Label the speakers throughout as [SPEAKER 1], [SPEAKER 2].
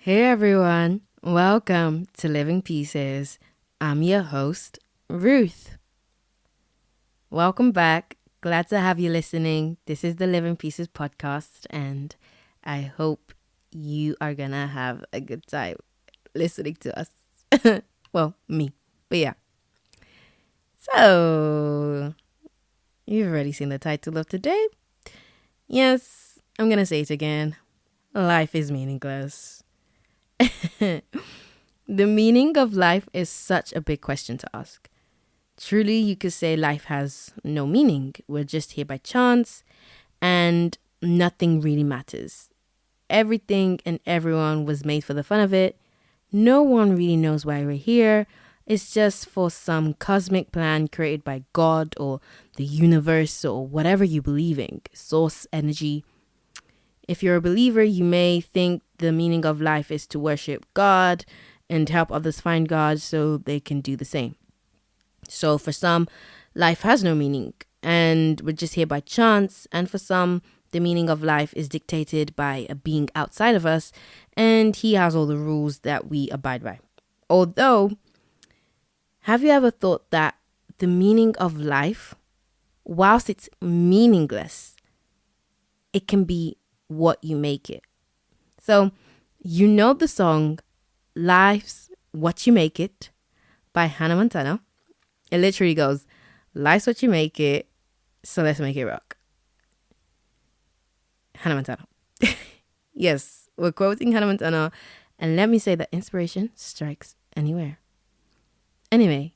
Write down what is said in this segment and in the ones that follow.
[SPEAKER 1] Hey everyone, welcome to Living Pieces. I'm your host, Ruth. Welcome back. Glad to have you listening. This is the Living Pieces podcast, and I hope you are gonna have a good time listening to us. Well, me, but yeah. So, you've already seen the title of today. Yes, I'm gonna say it again. Life is meaningless. The meaning of life is such a big question to ask. Truly, you could say life has no meaning. We're just here by chance and nothing really matters. Everything and everyone was made for the fun of it. No one really knows why we're here. It's just for some cosmic plan created by God or the universe or whatever you believe in, source energy. If you're a believer, you may think the meaning of life is to worship God and help others find God so they can do the same. So for some, life has no meaning and we're just here by chance. And for some, the meaning of life is dictated by a being outside of us and he has all the rules that we abide by. Although, have you ever thought that the meaning of life, whilst it's meaningless, it can be what you make it? So, you know the song Life's What You Make It by Hannah Montana. It literally goes, life's what you make it, so let's make it rock. Hannah Montana. Yes, we're quoting Hannah Montana, and let me say that inspiration strikes anywhere. Anyway,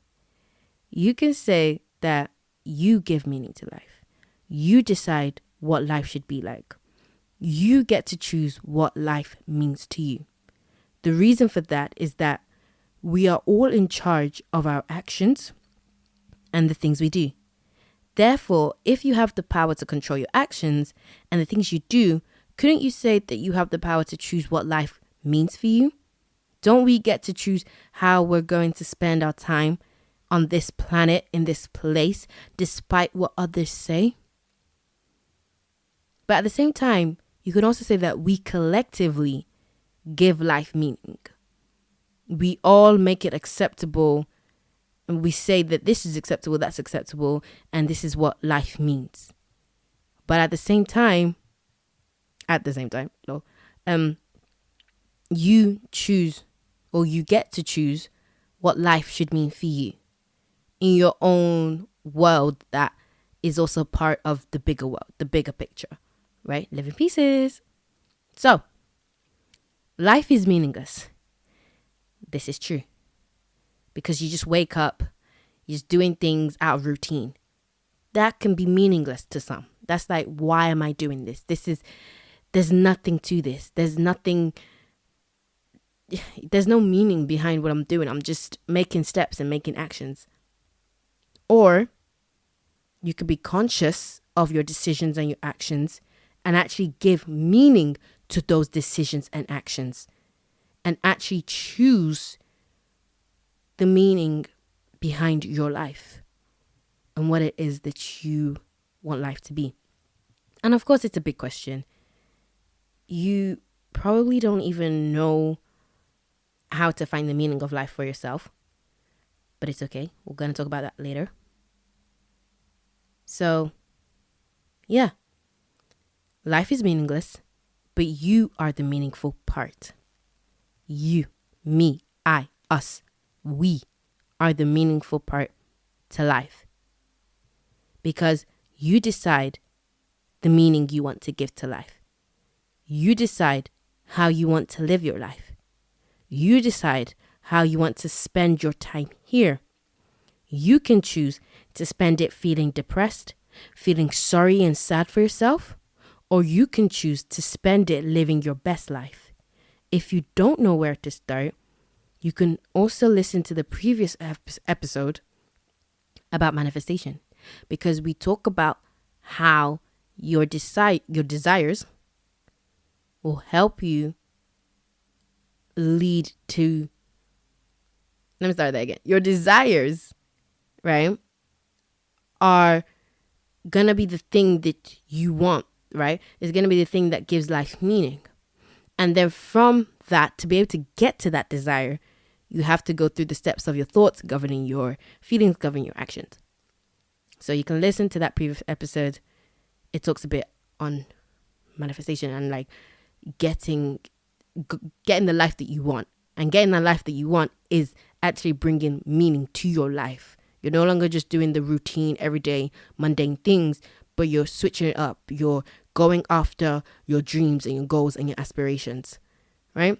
[SPEAKER 1] you can say that you give meaning to life. You decide what life should be like. You get to choose what life means to you. The reason for that is that we are all in charge of our actions and the things we do. Therefore, if you have the power to control your actions and the things you do, couldn't you say that you have the power to choose what life means for you? Don't we get to choose how we're going to spend our time on this planet, in this place, despite what others say? But at the same time, you can also say that we collectively give life meaning. We all make it acceptable and we say that this is acceptable, that's acceptable, and this is what life means. But at the same time, you choose or you get to choose what life should mean for you in your own world that is also part of the bigger world, the bigger picture, right? Living pieces. So, life is meaningless. This is true. Because you just wake up, you're just doing things out of routine. That can be meaningless to some. That's like, why am I doing this? There's nothing to this. There's no meaning behind what I'm doing. I'm just making steps and making actions. Or you could be conscious of your decisions and your actions and actually give meaning to those decisions and actions and actually choose the meaning behind your life and what it is that you want life to be. And of course, it's a big question. You probably don't even know how to find the meaning of life for yourself, but it's okay. We're going to talk about that later. So, yeah, life is meaningless, but you are the meaningful part. You, me, I, us, we are the meaningful part to life. Because you decide the meaning you want to give to life. You decide how you want to live your life. You decide how you want to spend your time here. You can choose to spend it feeling depressed, feeling sorry and sad for yourself, or you can choose to spend it living your best life. If you don't know where to start, you can also listen to the previous episode about manifestation, because we talk about how your desires will help you lead to, let me start that again. Your desires, right, are going to be the thing that you want, right? It's going to be the thing that gives life meaning. And then from that, to be able to get to that desire, you have to go through the steps of your thoughts governing your feelings, governing your actions. So you can listen to that previous episode. It talks a bit on manifestation and like getting the life that you want. And getting the life that you want is actually bringing meaning to your life. You're no longer just doing the routine, everyday, mundane things, but you're switching it up. You're going after your dreams and your goals and your aspirations, right?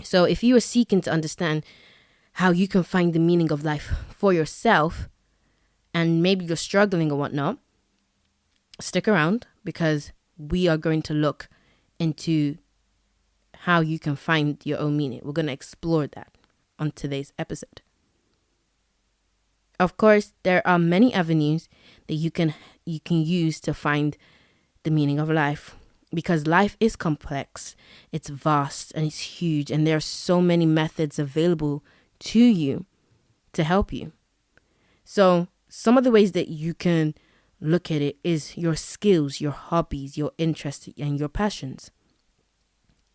[SPEAKER 1] So if you are seeking to understand how you can find the meaning of life for yourself, and maybe you're struggling or whatnot, stick around, because we are going to look into how you can find your own meaning. We're going to explore that on today's episode. Of course, there are many avenues that you can use to find the meaning of life, because life is complex, it's vast, and it's huge, and there are so many methods available to you to help you. So some of the ways that you can look at it is your skills, your hobbies, your interests, and your passions.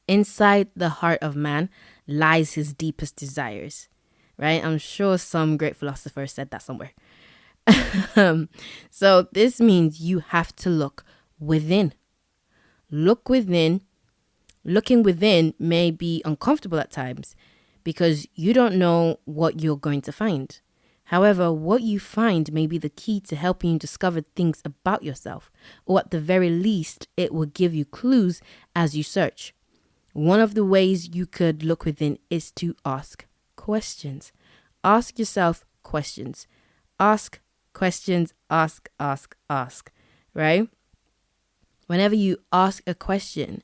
[SPEAKER 1] Inside the heart of man lies his deepest desires, right? I'm sure some great philosopher said that somewhere. So this means you have to look within. Look within. Looking within may be uncomfortable at times because you don't know what you're going to find. However, what you find may be the key to helping you discover things about yourself, or at the very least, it will give you clues as you search. One of the ways you could look within is to ask questions. Ask yourself questions. Ask questions. Ask, right? Whenever you ask a question,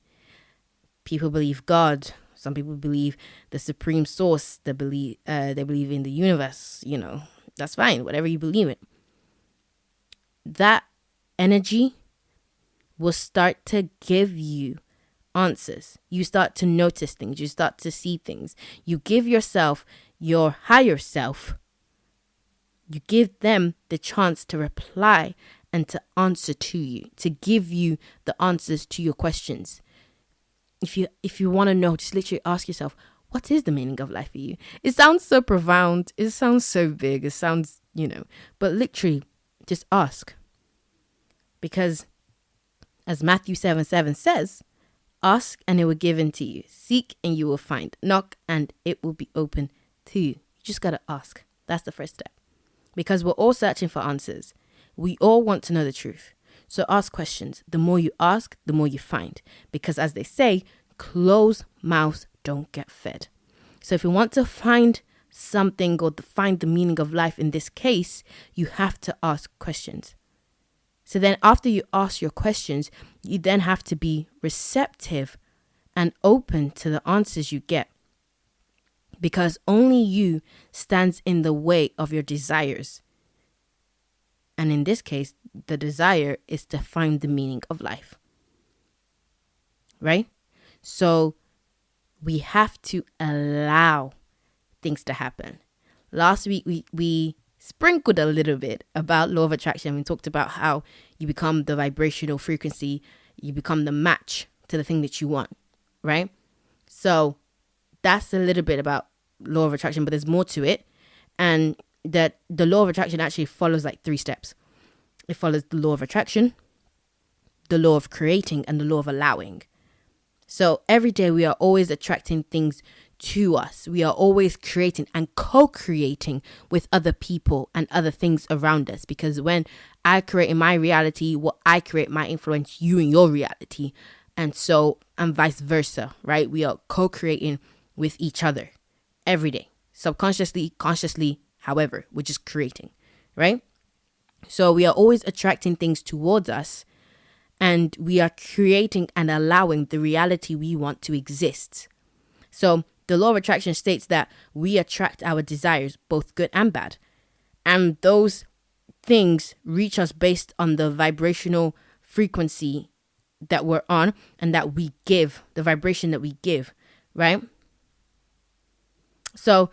[SPEAKER 1] people believe God. Some people believe the supreme source. They believe in the universe. That's fine. Whatever you believe in. That energy will start to give you answers. You start to notice things. You start to see things. You give yourself, your higher self, you give them the chance to reply and to answer to you, to give you the answers to your questions. If you want to know, just literally ask yourself, what is the meaning of life for you? It sounds so profound. It sounds so big. It sounds, but literally just ask. Because as Matthew 7:7 says, ask and it will be given to you. Seek and you will find. Knock and it will be open to you. You just got to ask. That's the first step. Because we're all searching for answers. We all want to know the truth. So ask questions. The more you ask, the more you find. Because as they say, closed mouths don't get fed. So if you want to find something or to find the meaning of life in this case, you have to ask questions. So then after you ask your questions, you then have to be receptive and open to the answers you get. Because only you stands in the way of your desires. And in this case, the desire is to find the meaning of life. Right? So we have to allow things to happen. Last week, we sprinkled a little bit about law of attraction. We talked about how you become the vibrational frequency. You become the match to the thing that you want. Right? So that's a little bit about law of attraction, but there's more to it. And that the law of attraction actually follows like 3 steps. It follows the law of attraction, the law of creating, and the law of allowing. So every day we are always attracting things to us. We are always creating and co-creating with other people and other things around us. Because when I create in my reality, what I create might influence you in your reality. And vice versa, right? We are co-creating with each other every day. Subconsciously, consciously, however, we're just creating, right? So we are always attracting things towards us, and we are creating and allowing the reality we want to exist. So the law of attraction states that we attract our desires, both good and bad. And those things reach us based on the vibrational frequency that we're on and that we give, the vibration that we give, right? So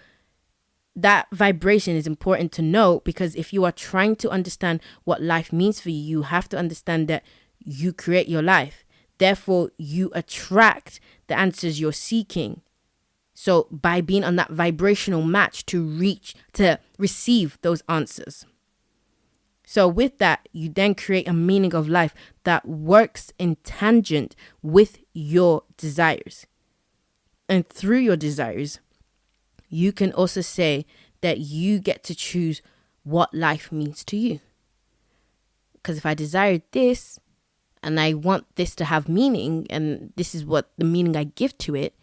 [SPEAKER 1] that vibration is important to know, because if you are trying to understand what life means for you, you have to understand that you create your life. Therefore, you attract the answers you're seeking. So by being on that vibrational match to receive those answers. So with that, you then create a meaning of life that works in tangent with your desires. And through your desires, you can also say that you get to choose what life means to you. Because if I desire this and I want this to have meaning, and this is what the meaning I give to it,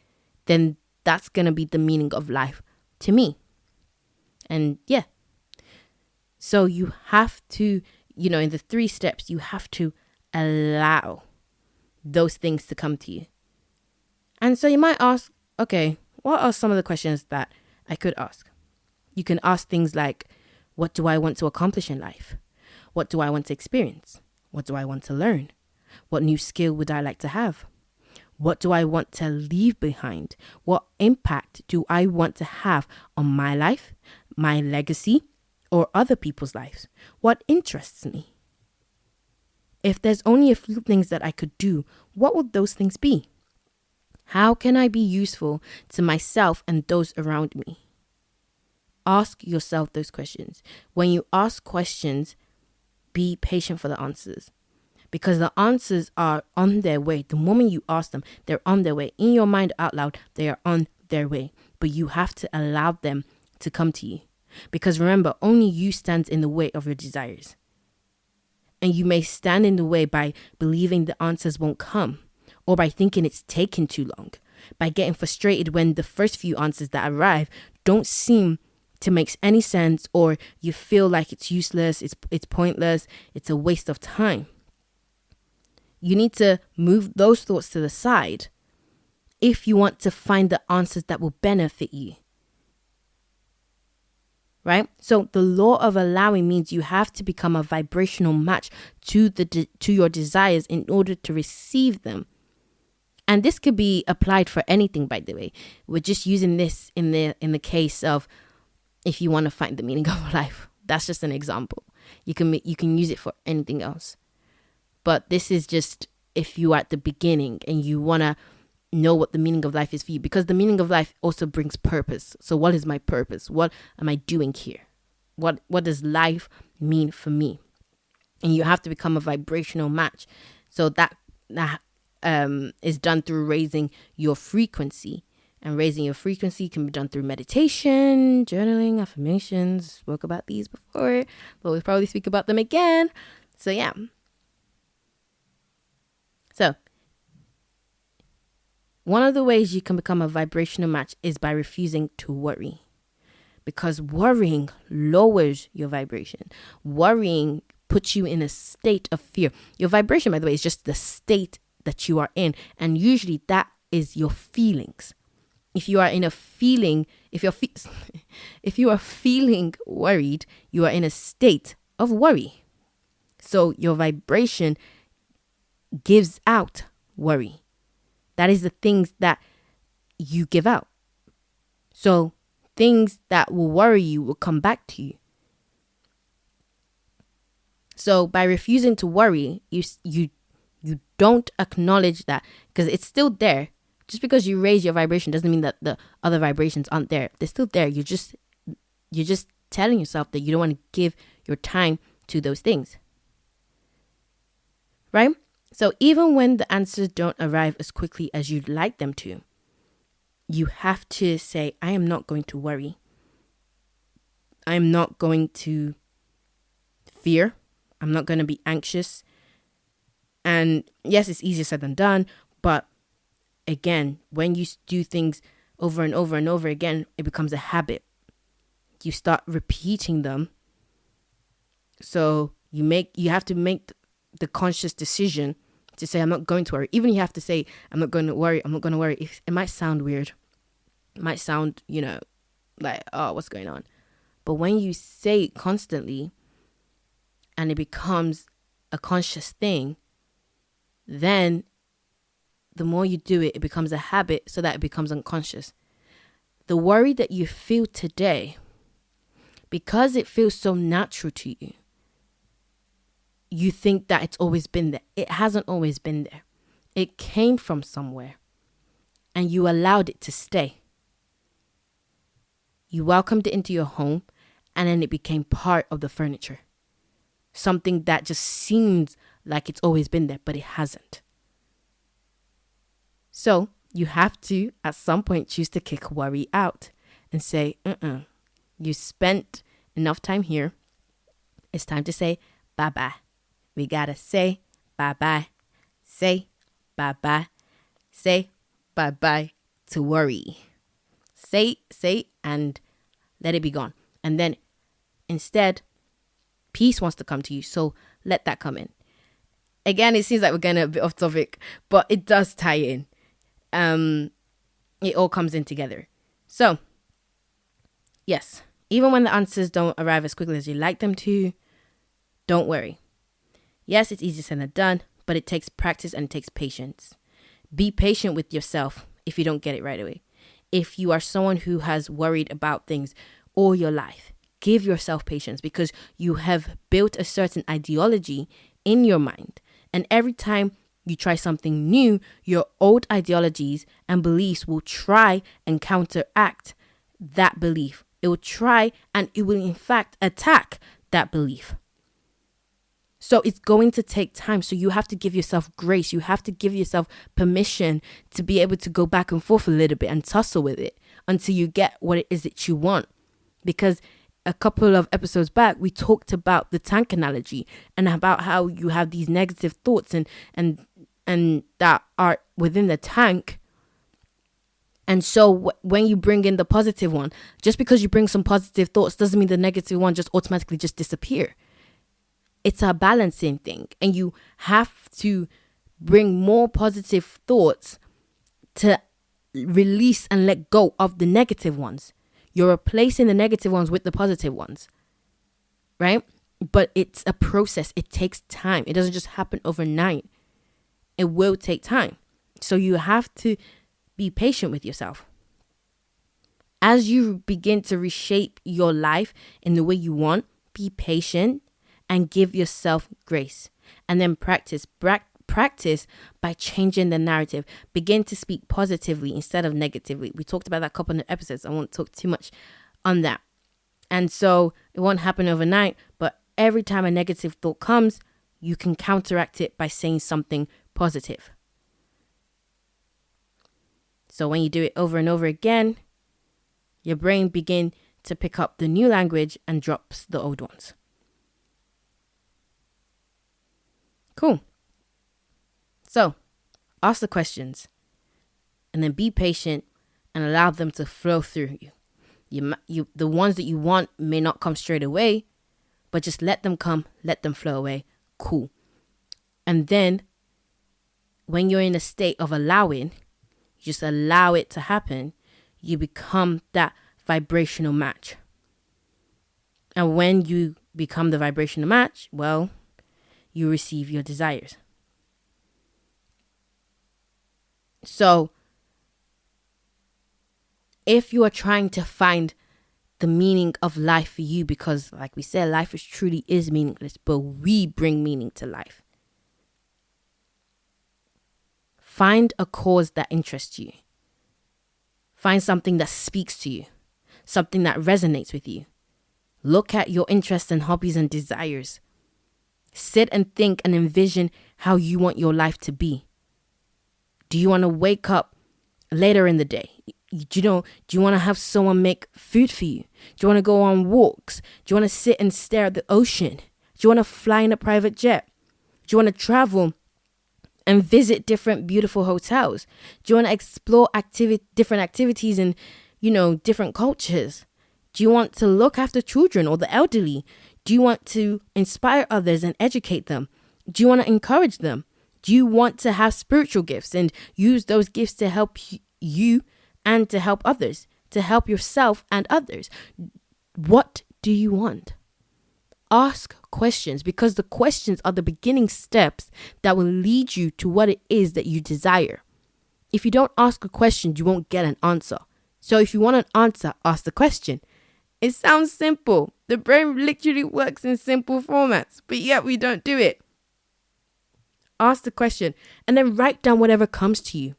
[SPEAKER 1] then that's going to be the meaning of life to me. And yeah. So you have to, in the 3 steps, you have to allow those things to come to you. And so you might ask, okay, what are some of the questions that I could ask? You can ask things like, what do I want to accomplish in life? What do I want to experience? What do I want to learn? What new skill would I like to have? What do I want to leave behind? What impact do I want to have on my life, my legacy, or other people's lives? What interests me? If there's only a few things that I could do, what would those things be? How can I be useful to myself and those around me? Ask yourself those questions. When you ask questions, be patient for the answers, because the answers are on their way. The moment you ask them, they're on their way. In your mind, out loud, they are on their way. But you have to allow them to come to you. Because remember, only you stand in the way of your desires. And you may stand in the way by believing the answers won't come, or by thinking it's taking too long, by getting frustrated when the first few answers that arrive don't seem to make any sense, or you feel like it's useless, it's pointless, it's a waste of time. You need to move those thoughts to the side if you want to find the answers that will benefit you. Right? So the law of allowing means you have to become a vibrational match to your desires in order to receive them. And this could be applied for anything, by the way. We're just using this in the case of if you want to find the meaning of life. That's just an example. You can use it for anything else. But this is just if you are at the beginning and you want to know what the meaning of life is for you, because the meaning of life also brings purpose. So what is my purpose? What am I doing here? What does life mean for me? And you have to become a vibrational match. So that is done through raising your frequency. And raising your frequency can be done through meditation, journaling, affirmations. Spoke about these before, but we'll probably speak about them again. So yeah. So one of the ways you can become a vibrational match is by refusing to worry. Because worrying lowers your vibration. Worrying puts you in a state of fear. Your vibration, by the way, is just the state that you are in. And usually that is your feelings. If you are in a feeling, if you are feeling worried, you are in a state of worry. So your vibration gives out worry. That is the things that you give out. So things that will worry you will come back to you. So by refusing to worry, you don't acknowledge that, because it's still there. Just because you raise your vibration doesn't mean that the other vibrations aren't there. They're still there. You're just telling yourself that you don't want to give your time to those things. Right? So even when the answers don't arrive as quickly as you'd like them to, you have to say, I am not going to worry. I am not going to fear. I'm not going to be anxious. And yes, it's easier said than done. But again, when you do things over and over and over again, it becomes a habit. You start repeating them. So you have to make the conscious decision to say, I'm not going to worry. Even you have to say, I'm not going to worry. I'm not going to worry. It might sound weird. It might sound, like, oh, what's going on? But when you say it constantly and it becomes a conscious thing, then the more you do it, it becomes a habit so that it becomes unconscious. The worry that you feel today, because it feels so natural to you, you think that it's always been there. It hasn't always been there. It came from somewhere and you allowed it to stay. You welcomed it into your home, and then it became part of the furniture. Something that just seems like it's always been there, but it hasn't. So you have to, at some point, choose to kick worry out and say, you spent enough time here. It's time to say bye-bye. We gotta say bye-bye. Say bye-bye. Say bye-bye to worry. Say, and let it be gone. And then instead, peace wants to come to you. So let that come in. Again, it seems like we're getting a bit off topic, but it does tie in. It all comes in together. So, yes, even when the answers don't arrive as quickly as you like them to, don't worry. Yes, it's easier said than done, but it takes practice and it takes patience. Be patient with yourself if you don't get it right away. If you are someone who has worried about things all your life, give yourself patience because you have built a certain ideology in your mind. And every time you try something new, your old ideologies and beliefs will try and counteract that belief. It will try and it will in fact attack that belief. So it's going to take time. So you have to give yourself grace. You have to give yourself permission to be able to go back and forth a little bit and tussle with it until you get what it is that you want. Because a couple of episodes back, we talked about the tank analogy and about how you have these negative thoughts and that are within the tank. And so when you bring in the positive one, just because you bring some positive thoughts doesn't mean the negative one just automatically just disappear. It's a balancing thing. And you have to bring more positive thoughts to release and let go of the negative ones. You're replacing the negative ones with the positive ones, right? But it's a process. It takes time. It doesn't just happen overnight. It will take time. So you have to be patient with yourself. As you begin to reshape your life in the way you want, be patient and give yourself grace. And then practice by changing the narrative. Begin to speak positively instead of negatively. We talked about that a couple of episodes. I won't talk too much on that. And so it won't happen overnight, but every time a negative thought comes, you can counteract it by saying something positive. So when you do it over and over again, your brain begins to pick up the new language and drops the old ones. Cool. So, ask the questions and then be patient and allow them to flow through you. The ones that you want may not come straight away, but just let them come, let them flow away. Cool. And then when you're in a state of allowing, just allow it to happen, you become that vibrational match. And when you become the vibrational match, well, you receive your desires. So, if you are trying to find the meaning of life for you, because like we said, life truly is meaningless, but we bring meaning to life. Find a cause that interests you. Find something that speaks to you, something that resonates with you. Look at your interests and hobbies and desires. Sit and think and envision how you want your life to be. Do you want to wake up later in the day? Do you want to have someone make food for you? Do you want to go on walks? Do you want to sit and stare at the ocean? Do you want to fly in a private jet? Do you want to travel and visit different beautiful hotels? Do you want to explore different activities and, different cultures? Do you want to look after children or the elderly? Do you want to inspire others and educate them? Do you want to encourage them? Do you want to have spiritual gifts and use those gifts to help you and to help others, to help yourself and others? What do you want? Ask questions, because the questions are the beginning steps that will lead you to what it is that you desire. If you don't ask a question, you won't get an answer. So if you want an answer, ask the question. It sounds simple. The brain literally works in simple formats, but yet we don't do it. Ask the question and then write down whatever comes to you.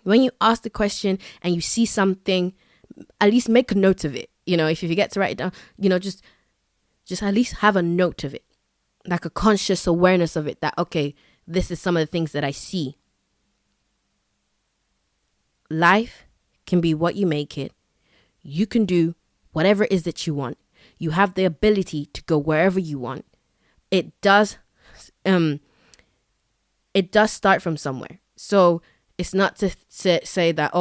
[SPEAKER 1] When you ask the question and you see something, at least make a note of it. If you forget to write it down, just at least have a note of it, like a conscious awareness of it, that, okay, this is some of the things that I see. Life can be what you make it. You can do whatever it is that you want. You have the ability to go wherever you want. It does start from somewhere. So it's not to say that,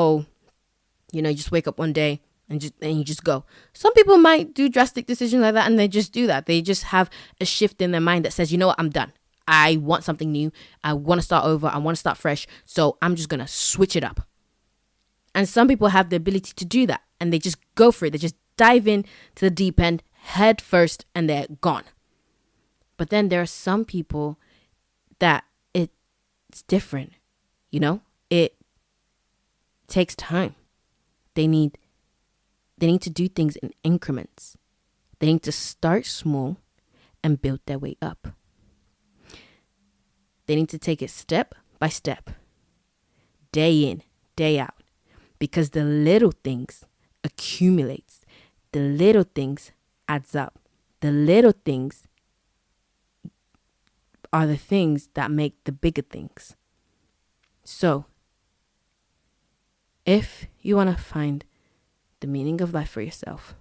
[SPEAKER 1] you just wake up one day and you just go. Some people might do drastic decisions like that, and they just do that. They just have a shift in their mind that says, you know what, I'm done. I want something new. I want to start over. I want to start fresh. So I'm just going to switch it up. And some people have the ability to do that, and they just go for it. They just dive in to the deep end head first, and they're gone. But then there are some people that it's different. It takes time. They need to do things in increments. They need to start small and build their way up. They need to take it step by step, day in, day out, because the little things accumulates. The little things adds up. The little things are the things that make the bigger things. So, if you want to find the meaning of life for yourself,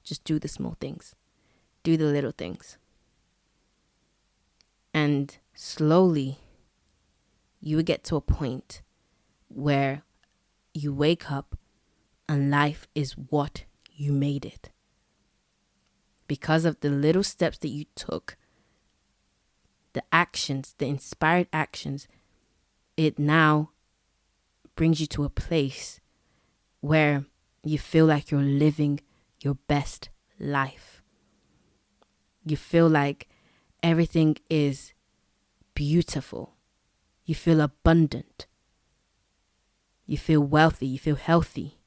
[SPEAKER 1] just do the small things. Do the little things. And slowly, you will get to a point where you wake up and life is what you made it. Because of the little steps that you took, the actions, the inspired actions, it now brings you to a place where you feel like you're living your best life. You feel like everything is beautiful. You feel abundant. You feel wealthy. You feel healthy.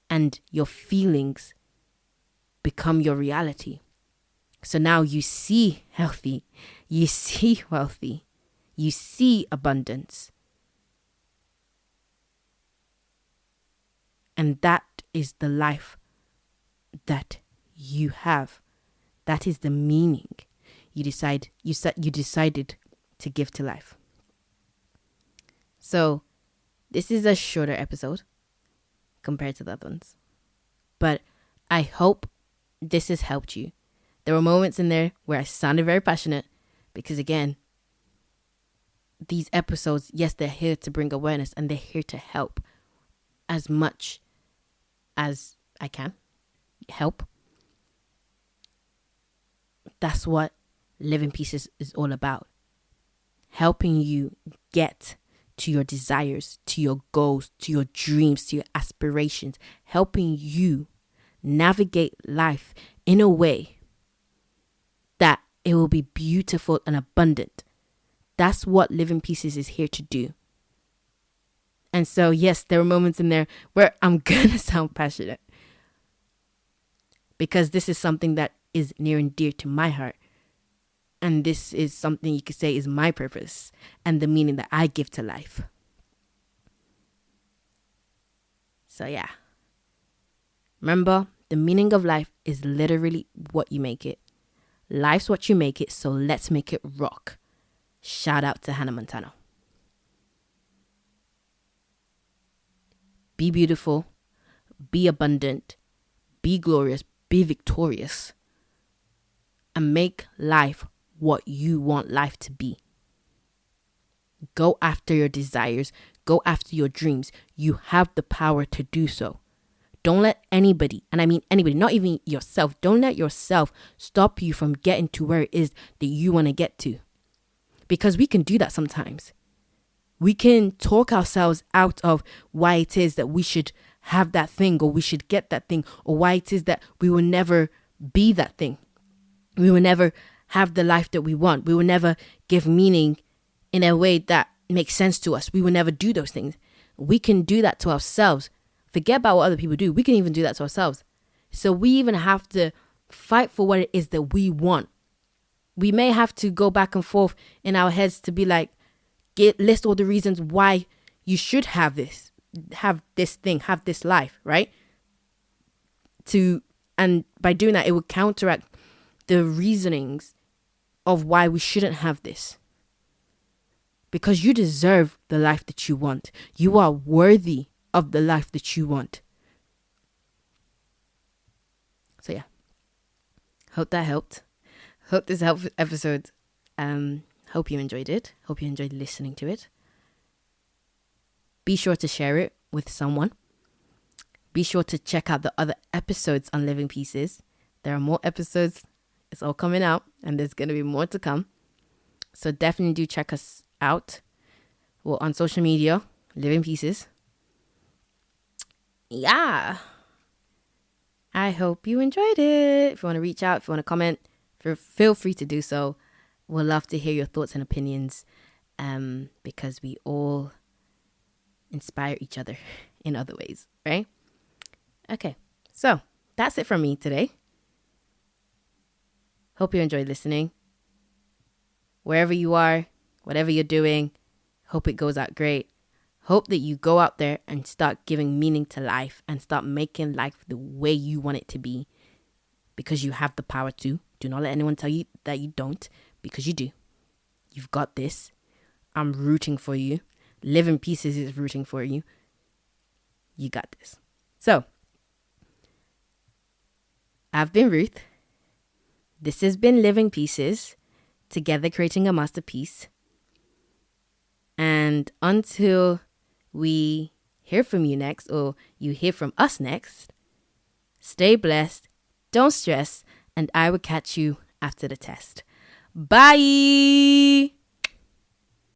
[SPEAKER 1] And your feelings become your reality. So now you see healthy. You see wealthy. You see abundance. And that is the life that you have. That is the meaning you decided to give to life. So this is a shorter episode compared to the other ones, but I hope this has helped you. There were moments in there where I sounded very passionate because, again, these episodes, yes, they're here to bring awareness and they're here to help as much as I can help. That's what Living Pieces is all about. Helping you get to your desires, to your goals, to your dreams, to your aspirations. Helping you navigate life in a way that it will be beautiful and abundant. That's what Living Pieces is here to do. And so, yes, there are moments in there where I'm going to sound passionate because this is something that is near and dear to my heart. And this is something you could say is my purpose and the meaning that I give to life. So, yeah. Remember, the meaning of life is literally what you make it. Life's what you make it, so let's make it rock. Shout out to Hannah Montana. Be beautiful, be abundant, be glorious, be victorious, and make life what you want life to be. Go after your desires, go after your dreams. You have the power to do so. Don't let anybody, and I mean anybody, not even yourself, don't let yourself stop you from getting to where it is that you want to get to. Because we can do that sometimes. We can talk ourselves out of why it is that we should have that thing, or we should get that thing, or why it is that we will never be that thing. We will never have the life that we want. We will never give meaning in a way that makes sense to us. We will never do those things. We can do that to ourselves. Forget about what other people do. We can even do that to ourselves. So we even have to fight for what it is that we want. We may have to go back and forth in our heads to be like, list all the reasons why you should have this. have this thing, have this life, right? And by doing that, it would counteract the reasonings of why we shouldn't have this. Because you deserve the life that you want. You are worthy of the life that you want. So yeah, hope that helped. Hope this helped episode. Hope you enjoyed it. Hope you enjoyed listening to it. Be sure to share it with someone. Be sure to check out the other episodes on Living Pieces. There are more episodes. It's all coming out, and there's going to be more to come. So definitely do check us out. We're on social media, Living Pieces. Yeah. I hope you enjoyed it. If you want to reach out, if you want to comment, feel free to do so. We'll love to hear your thoughts and opinions, because we all inspire each other in other ways, right? Okay, so that's it from me today. Hope you enjoyed listening. Wherever you are, whatever you're doing, hope it goes out great. Hope that you go out there and start giving meaning to life and start making life the way you want it to be, because you have the power to. Do not let anyone tell you that you don't, because you do. You've got this. I'm rooting for you. Living Pieces is rooting for you. You got this. So, I've been Ruth. This has been Living Pieces, together creating a masterpiece. And until we hear from you next, or you hear from us next, stay blessed, don't stress, and I will catch you after the test. Bye!